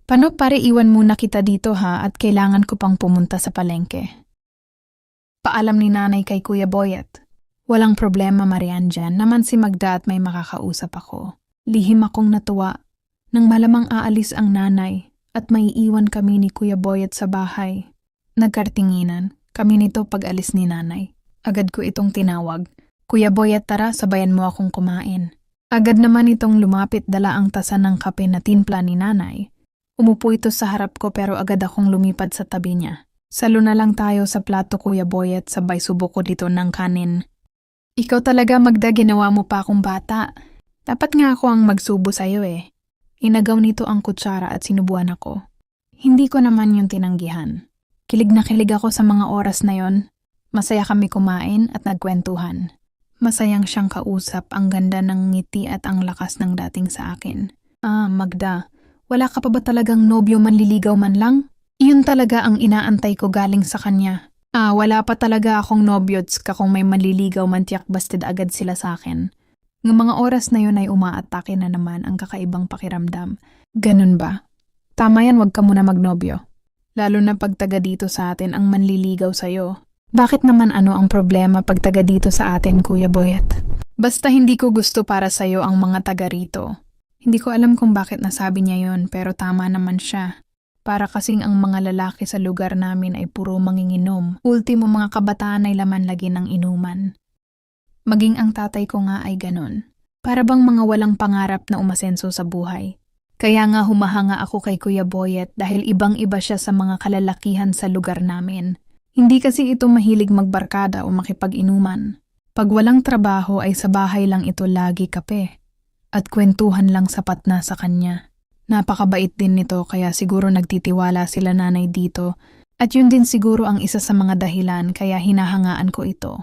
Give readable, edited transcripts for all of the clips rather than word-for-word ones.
Paano pare, iwan muna kita dito ha, at kailangan ko pang pumunta sa palengke. Paalam ni nanay kay Kuya Boyet. Walang problema Marian, dyan naman si Magda at may makakausap ako. Lihim akong natuwa nang malamang aalis ang nanay at may iwan kami ni Kuya Boyet sa bahay. Nagkartinginan kami nito pag alis ni nanay. Agad ko itong tinawag. Kuya Boyet, tara, sabayan mo akong kumain. Agad naman itong lumapit, dala ang tasa ng kape na timpla ni nanay. Umupo ito sa harap ko pero agad akong lumipad sa tabi niya. Salo na lang tayo sa plato Kuya Boyet, sabay subok ko dito ng kanin. Ikaw talaga Magda, ginawa mo pa akong bata. Dapat nga ako ang magsubo sa'yo eh. Inagaw nito ang kutsara at sinubuan ako. Hindi ko naman yung tinanggihan. Kilig na kilig ako sa mga oras na yon. Masaya kami kumain at nagkwentuhan. Masayang siyang kausap, ang ganda ng ngiti at ang lakas ng dating sa akin. Magda, wala ka pa ba talagang nobyo manliligaw man lang? Iyon talaga ang inaantay ko galing sa kanya. Wala pa talaga akong nobyots ka kung may manliligaw man, tiyak bastid agad sila sa akin. Ng mga oras na yun ay umaatake na naman ang kakaibang pakiramdam. Ganun ba? Tama yan, wag ka muna magnobyo. Lalo na pag taga dito sa atin ang manliligaw sa'yo. Bakit naman ano ang problema pag taga dito sa atin, Kuya Boyet? Basta hindi ko gusto para sa'yo ang mga taga rito. Hindi ko alam kung bakit nasabi niya yon, pero tama naman siya. Para kasing ang mga lalaki sa lugar namin ay puro manginginom. Ultimo mga kabataan ay laman lagi ng inuman. Maging ang tatay ko nga ay ganon. Para bang mga walang pangarap na umasenso sa buhay. Kaya nga humahanga ako kay Kuya Boyet dahil ibang-iba siya sa mga kalalakihan sa lugar namin. Hindi kasi ito mahilig magbarkada o makipag-inuman. Pag walang trabaho ay sa bahay lang ito lagi kape. At kwentuhan lang sapat na sa kanya. Napakabait din nito kaya siguro nagtitiwala sila nanay dito. At yun din siguro ang isa sa mga dahilan kaya hinahangaan ko ito.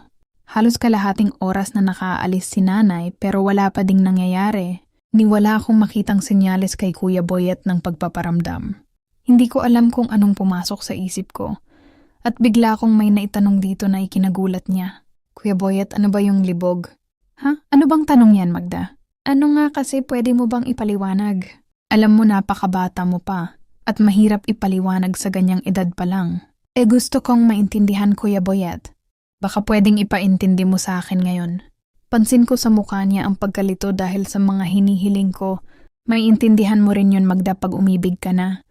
Halos kalahating oras na nakaalis si nanay pero wala pa ding nangyayari. Ni wala akong makitang senyales kay Kuya Boyet ng pagpaparamdam. Hindi ko alam kung anong pumasok sa isip ko. At bigla akong may naitanong dito na ikinagulat niya. Kuya Boyet, ano ba yung libog? Ano bang tanong yan, Magda? Ano nga kasi, pwede mo bang ipaliwanag? Alam mo napakabata mo pa at mahirap ipaliwanag sa ganyang edad pa lang. Gusto kong maintindihan Kuya Boyet. Baka pwedeng ipaintindi mo sa akin ngayon. Pansin ko sa mukha niya ang pagkalito dahil sa mga hinihiling ko. May intindihan mo rin yun Magda pag umibig ka na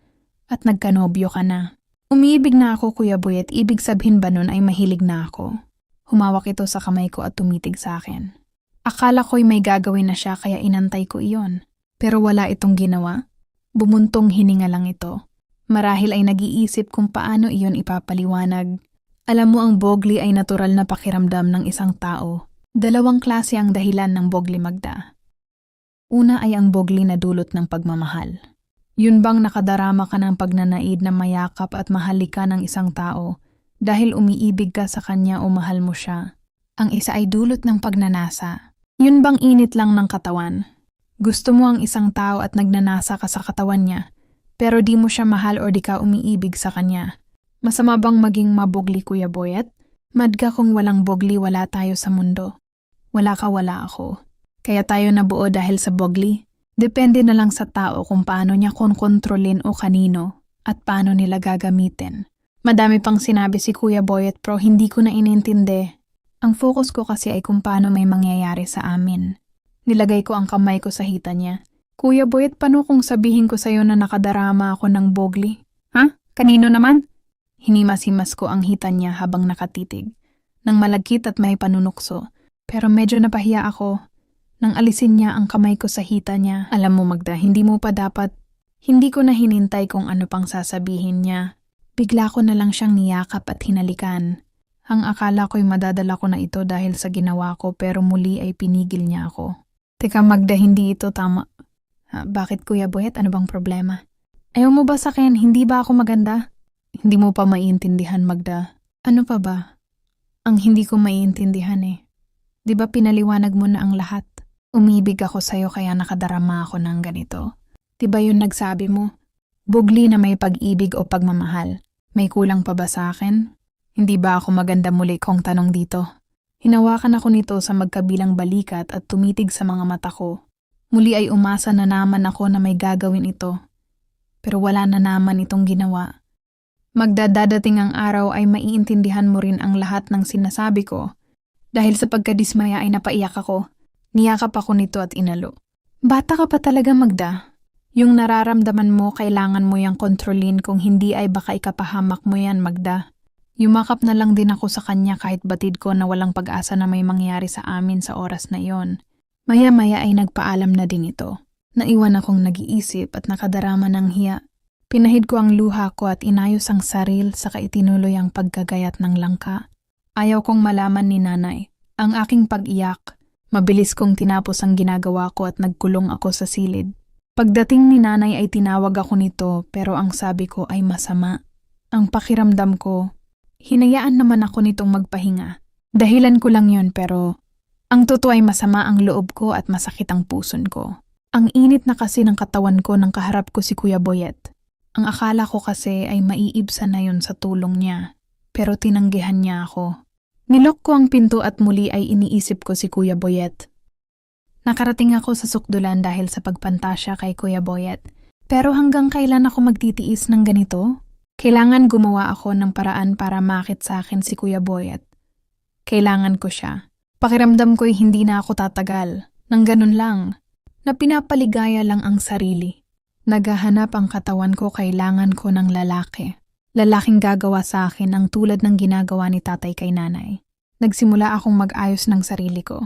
at nagkanobyo ka na. Umiibig na ako Kuya Boyet, ibig sabihin ba nun ay mahilig na ako? Humawak ito sa kamay ko at tumitig sa akin. Akala ko'y may gagawin na siya kaya inantay ko iyon. Pero wala itong ginawa. Bumuntong hininga lang ito. Marahil ay nag-iisip kung paano iyon ipapaliwanag. Alam mo ang bogli ay natural na pakiramdam ng isang tao. Dalawang klase ang dahilan ng bogli Magda. Una ay ang bogli na dulot ng pagmamahal. Yun bang nakadarama ka ng pagnanaid na mayakap at mahalikan ng isang tao dahil umiibig ka sa kanya o mahal mo siya. Ang isa ay dulot ng pagnanasa. Yun bang init lang ng katawan? Gusto mo ang isang tao at nagnanasa ka sa katawan niya, pero di mo siya mahal o di ka umiibig sa kanya. Masama bang maging mabogli Kuya Boyet? Mad ka kung walang bogli wala tayo sa mundo. Wala ka wala ako. Kaya tayo nabuo dahil sa bogli. Depende na lang sa tao kung paano niya kontrolin o kanino at paano nila gagamitin. Madami pang sinabi si Kuya Boyet pero hindi ko na inintindi. Ang focus ko kasi ay kung paano may mangyayari sa amin. Nilagay ko ang kamay ko sa hita niya. Kuya Boyet, paano kung sabihin ko sa'yo na nakadarama ako ng bogli? Kanino naman? Hinimas-himas ko ang hita niya habang nakatitig. Nang malagkit at may panunukso. Pero medyo napahiya ako. Nang alisin niya ang kamay ko sa hita niya. Alam mo Magda, hindi mo pa dapat. Hindi ko na hinintay kung ano pang sasabihin niya. Bigla ko na lang siyang niyakap at hinalikan. Ang akala ko'y madadala ko na ito dahil sa ginawa ko pero muli ay pinigil niya ako. Teka Magda, hindi ito tama. Bakit Kuya Boyet? Ano bang problema? Ayaw mo ba sa akin? Hindi ba ako maganda? Hindi mo pa maiintindihan Magda. Ano pa ba? Ang hindi ko maiintindihan eh. Di ba pinaliwanag mo na ang lahat? Umibig ako sa'yo kaya nakadarama ako ng ganito. Di ba yun nagsabi mo? Bugli na may pag-ibig o pagmamahal. May kulang pa ba sa akin? Hindi ba ako maganda muli kong tanong dito? Hinawakan ako nito sa magkabilang balikat at tumitig sa mga mata ko. Muli ay umasa na naman ako na may gagawin ito. pero wala na naman itong ginawa. Magdadadating ang araw ay maiintindihan mo rin ang lahat ng sinasabi ko. Dahil sa pagkadismaya ay napaiyak ako. Niyakap ako nito at inalo. Bata ka pa talaga, Magda. Yung nararamdaman mo, kailangan mo yang kontrolin, kung hindi ay baka ikapahamak mo yan, Magda. Yumakap na lang din ako sa kanya kahit batid ko na walang pag-asa na may mangyari sa amin sa oras na iyon. Maya-maya ay nagpaalam na din ito. Naiwan akong nag-iisip at nakadarama ng hiya. Pinahid ko ang luha ko at inayos ang saril saka itinuloy ang pagkagayat ng langka. Ayaw kong malaman ni nanay. Ang aking pag-iyak, mabilis kong tinapos ang ginagawa ko at nagkulong ako sa silid. Pagdating ni nanay ay tinawag ako nito pero ang sabi ko ay masama. Ang pakiramdam ko, hinayaan naman ako nitong magpahinga. Dahilan ko lang yun pero ang totoo ay masama ang loob ko at masakit ang puson ko. Ang init na kasi ng katawan ko nang kaharap ko si Kuya Boyet. Ang akala ko kasi ay maiibsan na yun sa tulong niya, pero tinanggihan niya ako. Nilok ko ang pinto at muli ay iniisip ko si Kuya Boyet. Nakarating ako sa sukdulan dahil sa pagpantasya kay Kuya Boyet. Pero hanggang kailan ako magtitiis ng ganito? Kailangan gumawa ako ng paraan para makit sa akin si Kuya Boyet. Kailangan ko siya. Pakiramdam ko'y hindi na ako tatagal. Nang ganun lang, na pinapaligaya lang ang sarili. Naghahanap ang katawan ko, kailangan ko ng lalaki. Lalaking gagawa sa akin ang tulad ng ginagawa ni tatay kay nanay. Nagsimula akong mag-ayos ng sarili ko.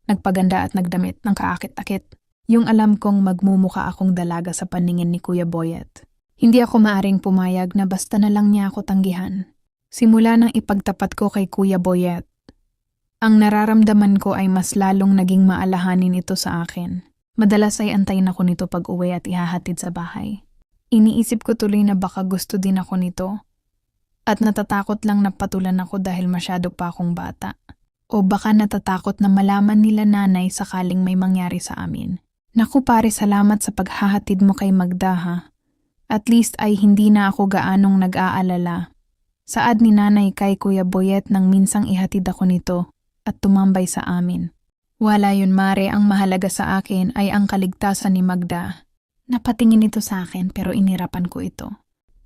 Nagpaganda at nagdamit ng kaakit-akit. Yung alam kong magmumuka akong dalaga sa paningin ni Kuya Boyet. Hindi ako maaring pumayag na basta na lang niya ako tanggihan. Simula nang ipagtapat ko kay Kuya Boyet, ang nararamdaman ko ay mas lalong naging maalahanin ito sa akin. Madalas ay antayin ako nito pag uwi at ihahatid sa bahay. Iniisip ko tuloy na baka gusto din ako nito. At natatakot lang na patulan ako dahil masyado pa akong bata. O baka natatakot na malaman nila nanay sakaling may mangyari sa amin. Naku pare, salamat sa paghahatid mo kay Magda ha. At least ay hindi na ako gaanong nag-aalala. Saad ni nanay kay Kuya Boyet nang minsang ihatid ako nito at tumambay sa amin. Wala yun mare, ang mahalaga sa akin ay ang kaligtasan ni Magda. Napatingin ito sa akin pero inirapan ko ito.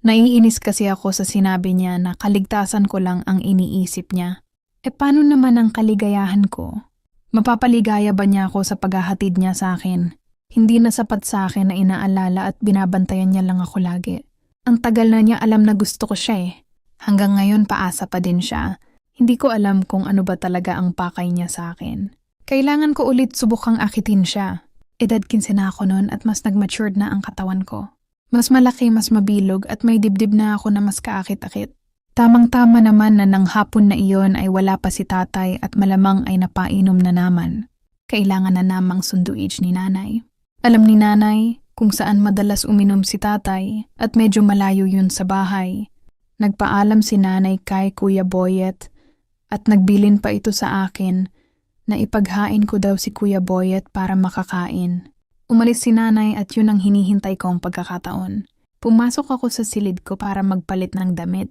Naiinis kasi ako sa sinabi niya na kaligtasan ko lang ang iniisip niya. E paano naman ang kaligayahan ko? Mapapaligaya ba niya ako sa paghahatid niya sa akin? Hindi na sapat sa akin na inaalala at binabantayan niya lang ako lagi. Ang tagal na niya alam na gusto ko siya eh. Hanggang ngayon paasa pa din siya. Hindi ko alam kung ano ba talaga ang pakay niya sa akin. Kailangan ko ulit subukang akitin siya. Edad 15 na ako noon at mas nag-matured na ang katawan ko. Mas malaki, mas mabilog at may dibdib na ako na mas kaakit-akit. Tamang-tama naman na nang hapon na iyon ay wala pa si tatay at malamang ay napainom na naman. Kailangan na namang sunduage ni nanay. Alam ni nanay kung saan madalas uminom si tatay at medyo malayo yun sa bahay. Nagpaalam si nanay kay Kuya Boyet at nagbilin pa ito sa akin na ipaghain ko daw si Kuya Boyet para makakain. Umalis si nanay at yun ang hinihintay kong pagkakataon. Pumasok ako sa silid ko para magpalit ng damit.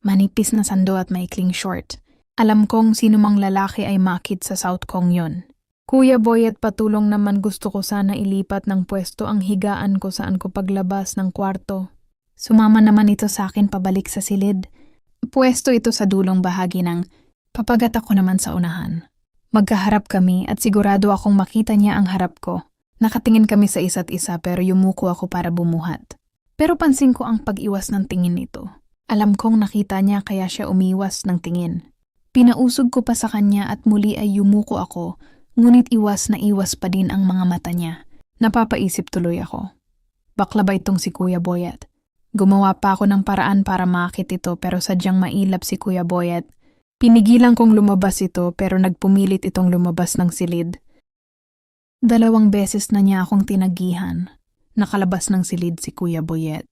Manipis na sando at maikling short. Alam kong sino mang lalaki ay makit sa South Kong yun. Kuya Boyet, patulong naman, gusto ko sana ilipat ng pwesto ang higaan ko saan ko paglabas ng kwarto. Sumama naman ito sa akin pabalik sa silid. Pwesto ito sa dulong bahagi ng papagat ako naman sa unahan. Magkaharap kami at sigurado akong makita niya ang harap ko. Nakatingin kami sa isa't isa pero yumuko ako para bumuhat. Pero pansin ko ang pag-iwas ng tingin nito. Alam kong nakita niya kaya siya umiwas ng tingin. Pinausog ko pa sa kanya at muli ay yumuko ako, ngunit iwas na iwas pa din ang mga mata niya. Napapaisip tuloy ako. Bakla ba itong si Kuya Boyet? Gumawa pa ako ng paraan para makakit ito pero sadyang mailap si Kuya Boyet. Pinigilan kong lumabas ito pero nagpumilit itong lumabas ng silid. 2 beses na niya akong tinagihan. Nakalabas ng silid si Kuya Boyet.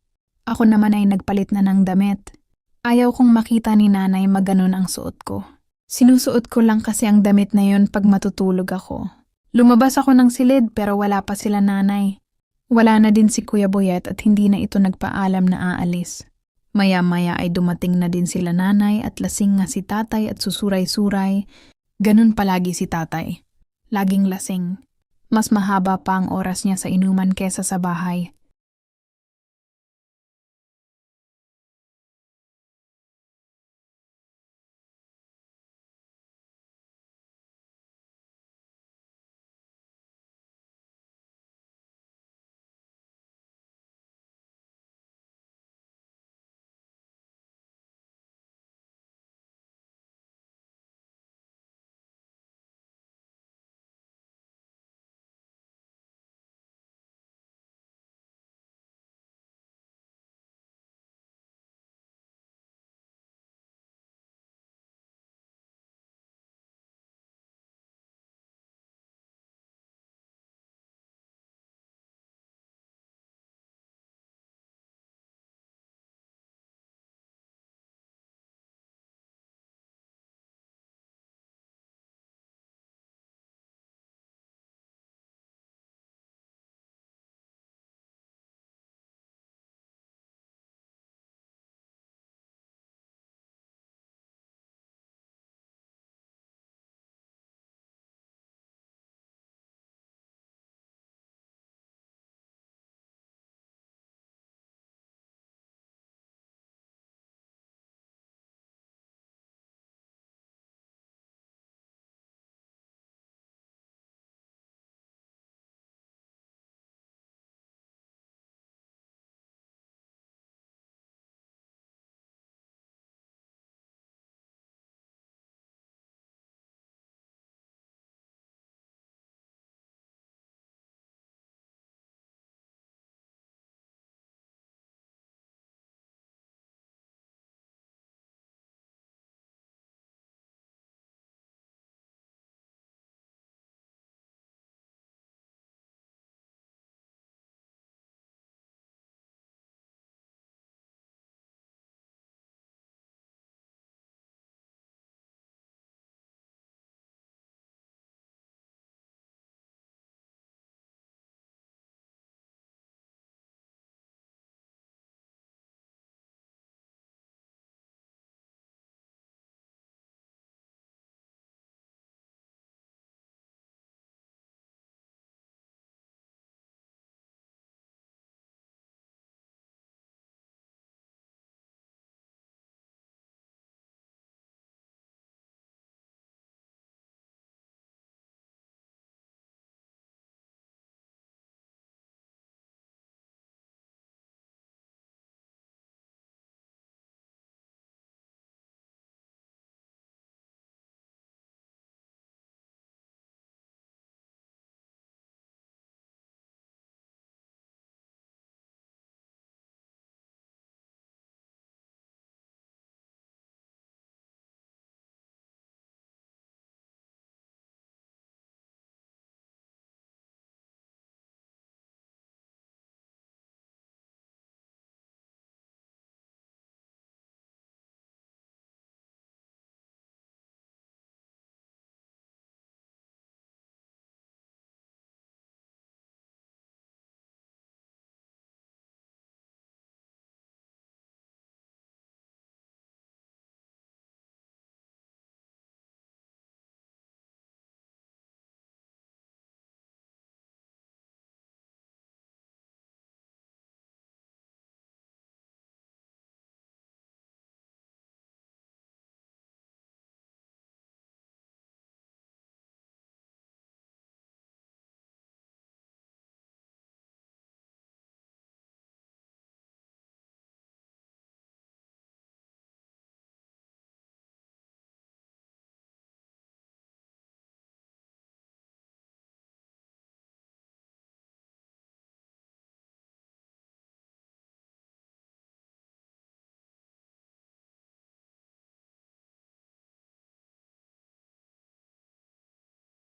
Ako naman ay nagpalit na ng damit. Ayaw kong makita ni nanay maganon ang suot ko. Sinusuot ko lang kasi ang damit na yon pag matutulog ako. Lumabas ako ng silid pero wala pa sila nanay. Wala na din si Kuya Boyet at hindi na ito nagpaalam na aalis. Maya-maya ay dumating na din sila nanay at lasing nga si tatay at susuray-suray. Ganun palagi si tatay. Laging lasing. Mas mahaba pa ang oras niya sa inuman kesa sa bahay.